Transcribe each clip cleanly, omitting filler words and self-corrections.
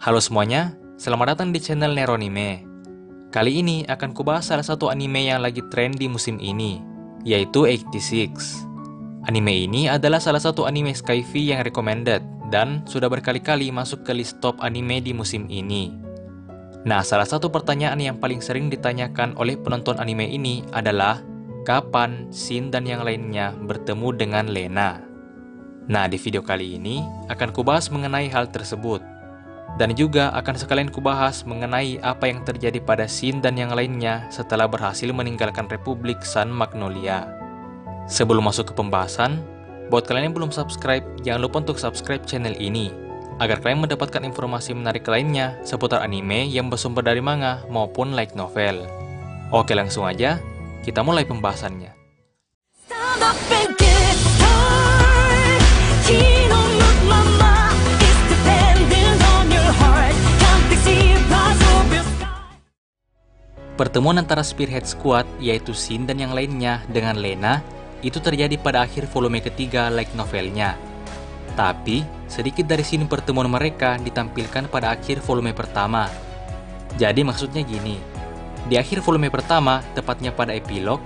Halo semuanya, selamat datang di channel Neronime. Kali ini akan kubahas salah satu anime yang lagi tren di musim ini, yaitu 86. Anime ini adalah salah satu anime Skyfi yang recommended dan sudah berkali-kali masuk ke list top anime di musim ini. Nah, salah satu pertanyaan yang paling sering ditanyakan oleh penonton anime ini adalah kapan Shin dan yang lainnya bertemu dengan Lena. Nah, di video kali ini akan kubahas mengenai hal tersebut. Dan juga akan sekalian kubahas mengenai apa yang terjadi pada Shin dan yang lainnya setelah berhasil meninggalkan Republik Sun Magnolia. Sebelum masuk ke pembahasan, buat kalian yang belum subscribe, jangan lupa untuk subscribe channel ini, agar kalian mendapatkan informasi menarik lainnya seputar anime yang bersumber dari manga maupun light novel. Oke, langsung aja, kita mulai pembahasannya. Pertemuan antara Spearhead Squad, yaitu Shin dan yang lainnya, dengan Lena, itu terjadi pada akhir volume ketiga light novelnya. Tapi, sedikit dari sini pertemuan mereka ditampilkan pada akhir volume pertama. Jadi maksudnya gini, di akhir volume pertama, tepatnya pada epilog,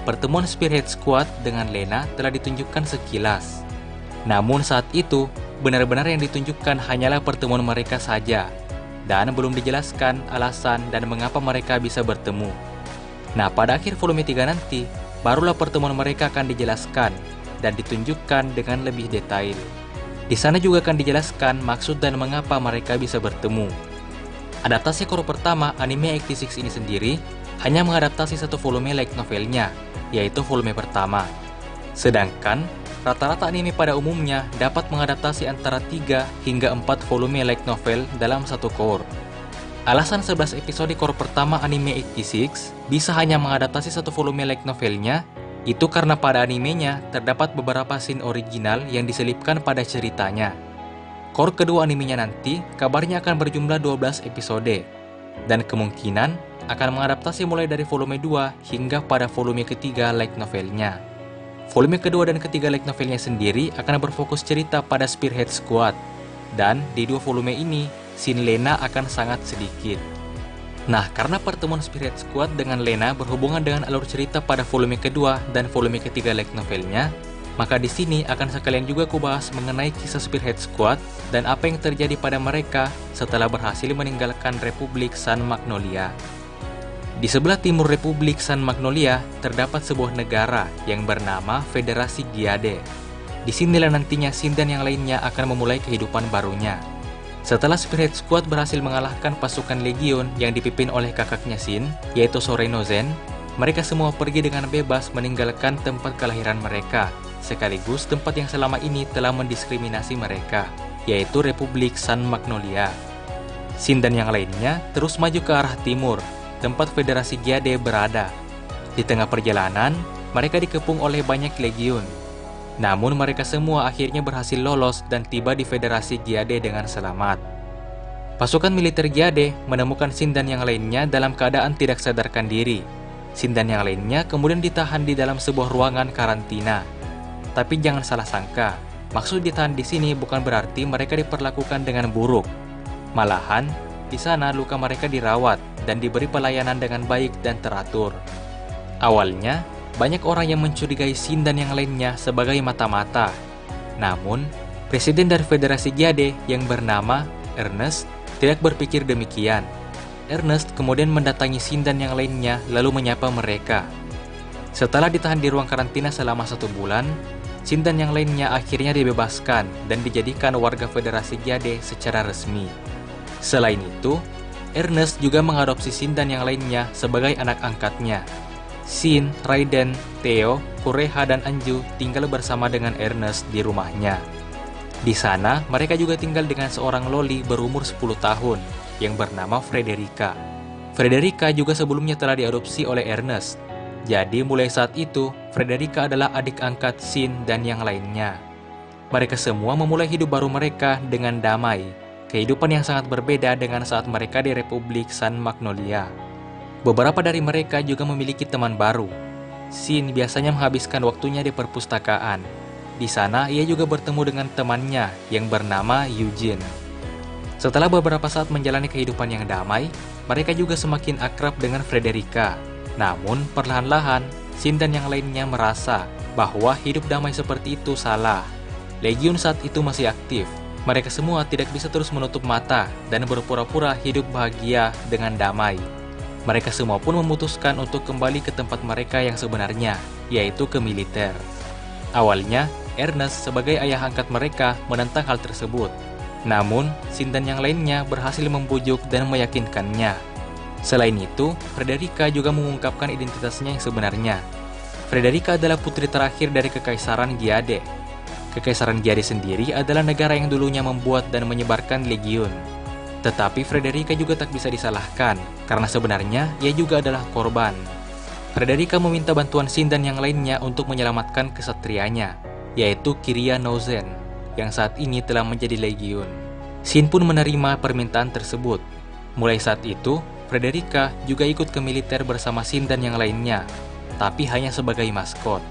pertemuan Spearhead Squad dengan Lena telah ditunjukkan sekilas. Namun saat itu, benar-benar yang ditunjukkan hanyalah pertemuan mereka saja, dan belum dijelaskan alasan dan mengapa mereka bisa bertemu. Nah, pada akhir volume 3 nanti, barulah pertemuan mereka akan dijelaskan dan ditunjukkan dengan lebih detail. Di sana juga akan dijelaskan maksud dan mengapa mereka bisa bertemu. Adaptasi cover pertama anime 86 ini sendiri hanya mengadaptasi satu volume light novelnya, yaitu volume pertama. Sedangkan rata-rata anime pada umumnya dapat mengadaptasi antara 3 hingga 4 volume light novel dalam satu core. Alasan 11 episode core pertama anime 86 bisa hanya mengadaptasi satu volume light novelnya, itu karena pada animenya terdapat beberapa scene original yang diselipkan pada ceritanya. Core kedua animenya nanti kabarnya akan berjumlah 12 episode, dan kemungkinan akan mengadaptasi mulai dari volume 2 hingga pada volume ketiga light novelnya. Volume kedua dan ketiga light novelnya sendiri akan berfokus cerita pada Spearhead Squad, dan di dua volume ini, scene Lena akan sangat sedikit. Nah, karena pertemuan Spearhead Squad dengan Lena berhubungan dengan alur cerita pada volume kedua dan volume ketiga light novelnya, maka di sini akan sekalian juga kubahas mengenai kisah Spearhead Squad dan apa yang terjadi pada mereka setelah berhasil meninggalkan Republik Sun Magnolia. Di sebelah timur Republik Sun Magnolia terdapat sebuah negara yang bernama Federasi Giade. Di sinilah nantinya Shin dan yang lainnya akan memulai kehidupan barunya. Setelah Spearhead Squad berhasil mengalahkan pasukan Legion yang dipimpin oleh kakaknya Shin, yaitu Soreno Zen, mereka semua pergi dengan bebas meninggalkan tempat kelahiran mereka, sekaligus tempat yang selama ini telah mendiskriminasi mereka, yaitu Republik Sun Magnolia. Shin dan yang lainnya terus maju ke arah timur, tempat Federasi Giade berada. Di tengah perjalanan, mereka dikepung oleh banyak legion. Namun mereka semua akhirnya berhasil lolos dan tiba di Federasi Giade dengan selamat. Pasukan militer Giade menemukan Shin dan yang lainnya dalam keadaan tidak sadarkan diri. Shin dan yang lainnya kemudian ditahan di dalam sebuah ruangan karantina. Tapi jangan salah sangka, maksud ditahan di sini bukan berarti mereka diperlakukan dengan buruk. Malahan, di sana luka mereka dirawat dan diberi pelayanan dengan baik dan teratur. Awalnya, banyak orang yang mencurigai Shin dan yang lainnya sebagai mata-mata. Namun, Presiden dari Federasi Giade yang bernama Ernest tidak berpikir demikian. Ernest kemudian mendatangi Shin dan yang lainnya lalu menyapa mereka. Setelah ditahan di ruang karantina selama 1 bulan, Shin dan yang lainnya akhirnya dibebaskan dan dijadikan warga Federasi Giade secara resmi. Selain itu, Ernest juga mengadopsi Shin dan yang lainnya sebagai anak angkatnya. Shin, Raiden, Theo, Kureha, dan Anju tinggal bersama dengan Ernest di rumahnya. Di sana, mereka juga tinggal dengan seorang loli berumur 10 tahun yang bernama Frederica. Frederica juga sebelumnya telah diadopsi oleh Ernest. Jadi mulai saat itu, Frederica adalah adik angkat Shin dan yang lainnya. Mereka semua memulai hidup baru mereka dengan damai. Kehidupan yang sangat berbeda dengan saat mereka di Republik Sun Magnolia. Beberapa dari mereka juga memiliki teman baru. Shin biasanya menghabiskan waktunya di perpustakaan. Di sana ia juga bertemu dengan temannya yang bernama Eugene. Setelah beberapa saat menjalani kehidupan yang damai, mereka juga semakin akrab dengan Frederica. Namun, perlahan-lahan, Sin dan yang lainnya merasa bahwa hidup damai seperti itu salah. Legiun saat itu masih aktif. Mereka semua tidak bisa terus menutup mata dan berpura-pura hidup bahagia dengan damai. Mereka semua pun memutuskan untuk kembali ke tempat mereka yang sebenarnya, yaitu ke militer. Awalnya, Ernest sebagai ayah angkat mereka menentang hal tersebut. Namun, Sin dan yang lainnya berhasil membujuk dan meyakinkannya. Selain itu, Frederica juga mengungkapkan identitasnya yang sebenarnya. Frederica adalah putri terakhir dari Kekaisaran Giade. Kekaisaran Giade sendiri adalah negara yang dulunya membuat dan menyebarkan legiun. Tetapi Frederica juga tak bisa disalahkan, karena sebenarnya ia juga adalah korban. Frederica meminta bantuan Sin dan yang lainnya untuk menyelamatkan kesatrianya, yaitu Kiria Nozen, yang saat ini telah menjadi legiun. Sin pun menerima permintaan tersebut. Mulai saat itu, Frederica juga ikut ke militer bersama Sin dan yang lainnya, tapi hanya sebagai maskot.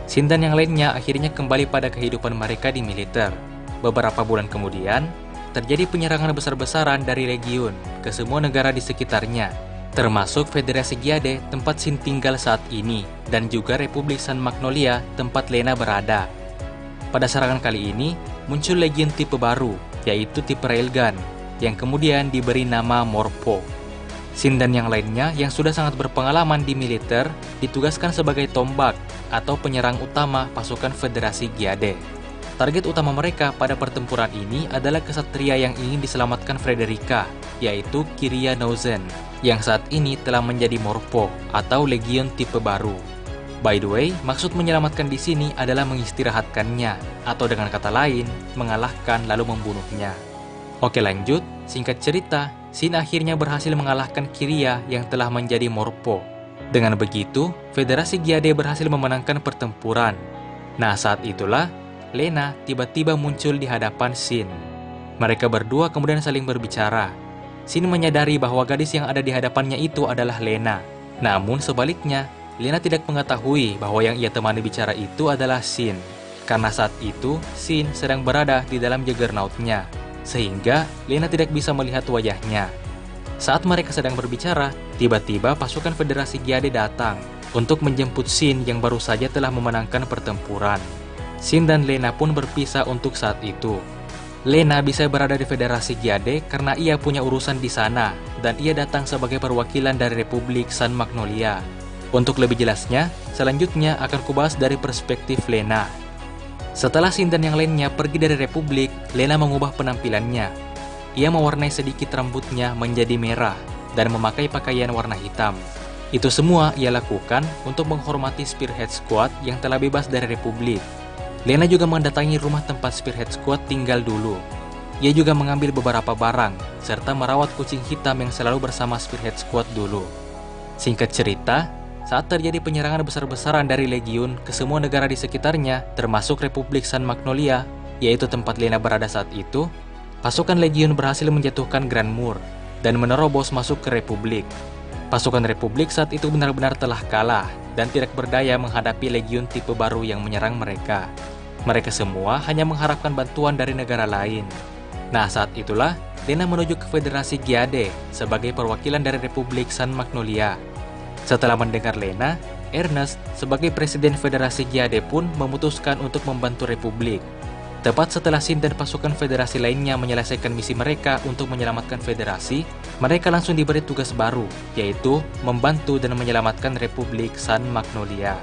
Sin dan yang lainnya akhirnya kembali pada kehidupan mereka di militer. Beberapa bulan kemudian, terjadi penyerangan besar-besaran dari legiun ke semua negara di sekitarnya, termasuk Federasi Giade tempat Sin tinggal saat ini, dan juga Republik San Magnolia tempat Lena berada. Pada serangan kali ini, muncul legiun tipe baru, yaitu tipe Railgun, yang kemudian diberi nama Morpho. Sin dan yang lainnya yang sudah sangat berpengalaman di militer ditugaskan sebagai tombak atau penyerang utama pasukan Federasi Giade. Target utama mereka pada pertempuran ini adalah kesatria yang ingin diselamatkan Frederica, yaitu Kiria Nozen, yang saat ini telah menjadi Morpho atau legiun tipe baru. By the way, maksud menyelamatkan di sini adalah mengistirahatkannya, atau dengan kata lain, mengalahkan lalu membunuhnya. Oke lanjut, singkat cerita, Sin akhirnya berhasil mengalahkan Kiria yang telah menjadi Morpho. Dengan begitu, Federasi Giade berhasil memenangkan pertempuran. Nah saat itulah, Lena tiba-tiba muncul di hadapan Sin. Mereka berdua kemudian saling berbicara. Sin menyadari bahwa gadis yang ada di hadapannya itu adalah Lena. Namun sebaliknya, Lena tidak mengetahui bahwa yang ia temani bicara itu adalah Sin. Karena saat itu, Sin sedang berada di dalam juggernautnya, sehingga Lena tidak bisa melihat wajahnya. Saat mereka sedang berbicara, tiba-tiba pasukan Federasi Giade datang untuk menjemput Sin yang baru saja telah memenangkan pertempuran. Sin dan Lena pun berpisah untuk saat itu. Lena bisa berada di Federasi Giade karena ia punya urusan di sana, dan ia datang sebagai perwakilan dari Republik San Magnolia. Untuk lebih jelasnya, selanjutnya akan kubahas dari perspektif Lena. Setelah Sin dan yang lainnya pergi dari Republik, Lena mengubah penampilannya. Ia mewarnai sedikit rambutnya menjadi merah dan memakai pakaian warna hitam. Itu semua ia lakukan untuk menghormati Spearhead Squad yang telah bebas dari Republik. Lena juga mendatangi rumah tempat Spearhead Squad tinggal dulu. Ia juga mengambil beberapa barang, serta merawat kucing hitam yang selalu bersama Spearhead Squad dulu. Singkat cerita, saat terjadi penyerangan besar-besaran dari legiun ke semua negara di sekitarnya, termasuk Republik San Magnolia, yaitu tempat Lena berada saat itu, pasukan legiun berhasil menjatuhkan Grand Moor dan menerobos masuk ke Republik. Pasukan Republik saat itu benar-benar telah kalah dan tidak berdaya menghadapi legiun tipe baru yang menyerang mereka. Mereka semua hanya mengharapkan bantuan dari negara lain. Nah, saat itulah Lena menuju ke Federasi Giade sebagai perwakilan dari Republik San Magnolia. Setelah mendengar Lena, Ernest sebagai Presiden Federasi Giade pun memutuskan untuk membantu Republik. Tepat setelah Sin dan pasukan Federasi lainnya menyelesaikan misi mereka untuk menyelamatkan Federasi, mereka langsung diberi tugas baru, yaitu membantu dan menyelamatkan Republik San Magnolia.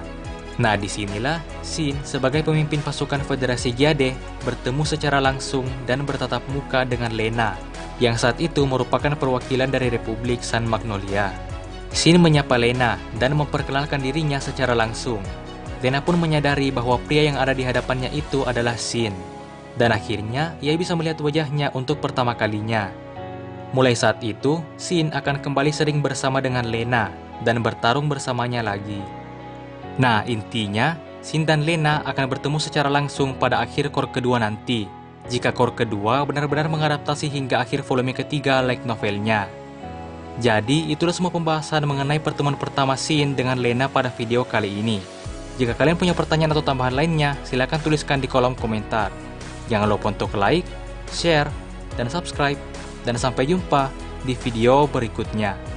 Nah, disinilah Sin sebagai pemimpin pasukan Federasi Giade bertemu secara langsung dan bertatap muka dengan Lena, yang saat itu merupakan perwakilan dari Republik San Magnolia. Sin menyapa Lena dan memperkenalkan dirinya secara langsung. Lena pun menyadari bahwa pria yang ada di hadapannya itu adalah Sin. Dan akhirnya ia bisa melihat wajahnya untuk pertama kalinya. Mulai saat itu, Sin akan kembali sering bersama dengan Lena dan bertarung bersamanya lagi. Nah, intinya, Sin dan Lena akan bertemu secara langsung pada akhir core kedua nanti, jika core kedua benar-benar mengadaptasi hingga akhir volume ketiga light novelnya. Jadi, itulah semua pembahasan mengenai pertemuan pertama Sin dengan Lena pada video kali ini. Jika kalian punya pertanyaan atau tambahan lainnya, silahkan tuliskan di kolom komentar. Jangan lupa untuk like, share, dan subscribe. dan sampai jumpa di video berikutnya.